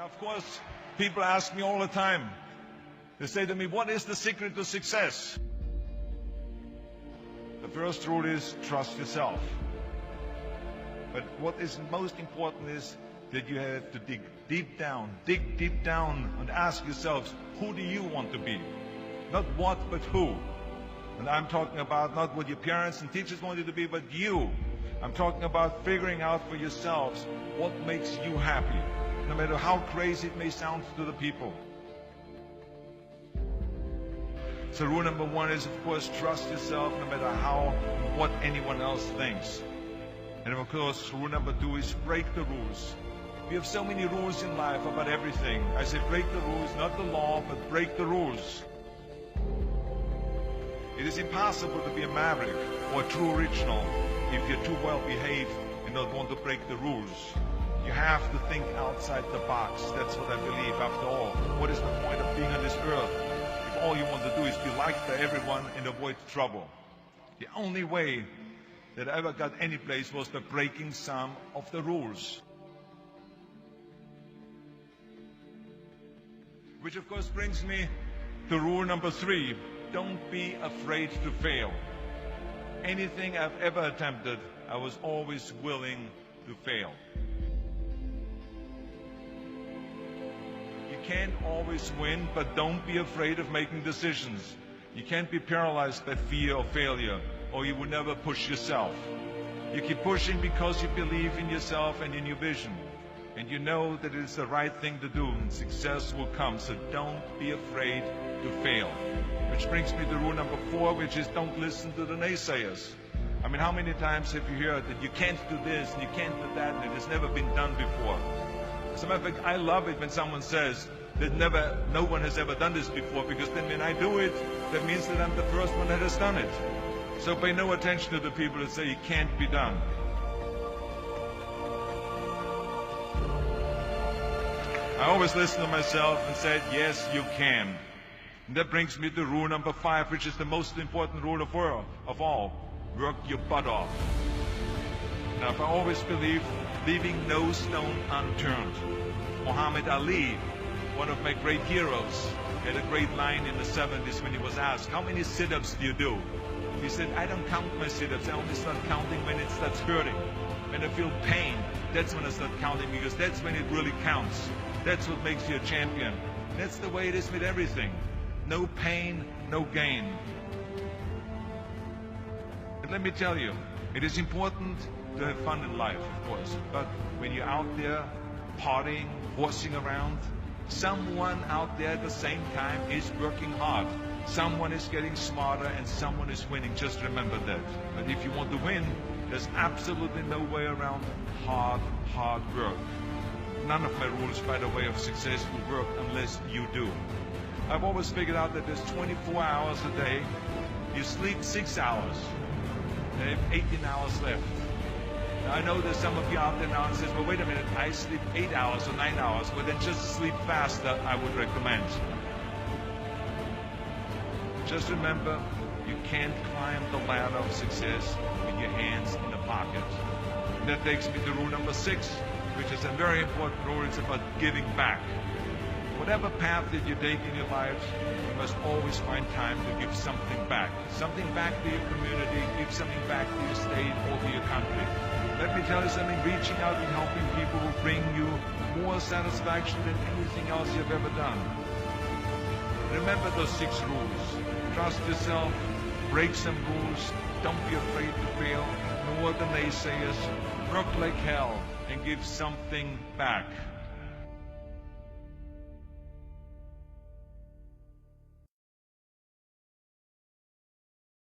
Of course, people ask me all the time. They say to me, what is the secret to success? The first rule is trust yourself. But what is most important is that you have to dig deep down and ask yourselves, who do you want to be? Not what, but who. And I'm talking about not what your parents and teachers want you to be, but you. I'm talking about figuring out for yourselves what makes you happy, no matter how crazy it may sound to the people. So rule number one is, of course, trust yourself no matter what anyone else thinks. And of course, rule number two is break the rules. We have so many rules in life about everything. I say break the rules, not the law, but break the rules. It is impossible to be a maverick or a true original if you're too well behaved and don't want to break the rules. You have to think outside the box. That's what I believe. After all, what is the point of being on this earth if all you want to do is be liked by everyone and avoid trouble? The only way that I ever got any place was by breaking some of the rules. Which of course brings me to rule number three. Don't be afraid to fail. Anything I've ever attempted, I was always willing to fail. You can't always win, but don't be afraid of making decisions. You can't be paralyzed by fear of failure, or you will never push yourself. You keep pushing because you believe in yourself and in your vision. And you know that it is the right thing to do, and success will come. So don't be afraid to fail. Which brings me to rule number four, which is don't listen to the naysayers. I mean, how many times have you heard that you can't do this and you can't do that and it has never been done before? As a matter of fact, I love it when someone says that no one has ever done this before, because then when I do it, that means that I'm the first one that has done it. So pay no attention to the people that say it can't be done. I always listen to myself and said, yes, you can. And that brings me to rule number five, which is the most important rule of all. Work your butt off. Now, I always believe leaving no stone unturned. Muhammad Ali, one of my great heroes, had a great line in the 70s when he was asked, how many sit-ups do you do? He said, I don't count my sit-ups. I only start counting when it starts hurting. When I feel pain, that's when I start counting, because that's when it really counts. That's what makes you a champion. And that's the way it is with everything. No pain, no gain. But let me tell you, it is important to have fun in life, of course. But when you're out there partying, horsing around, someone out there at the same time is working hard. Someone is getting smarter and someone is winning. Just remember that. But if you want to win, there's absolutely no way around hard work. None of my rules, by the way, of success will work unless you do. I've always figured out that there's 24 hours a day. You sleep 6 hours. You have 18 hours left. Now, I know there's some of you out there now and says, well, wait a minute, I sleep 8 hours or 9 hours. Well, then just sleep faster, I would recommend. Just remember, you can't climb the ladder of success with your hands in the pocket. And that takes me to rule number 6, which is a very important rule. It's about giving back. Whatever path that you take in your life, you must always find time to give something back. Something back to your community, give something back to your state or to your country. Let me tell you something, reaching out and helping people will bring you more satisfaction than anything else you've ever done. Remember those 6 rules. Trust yourself, break some rules, don't be afraid to fail, ignore the naysayers, work like hell, and give something back.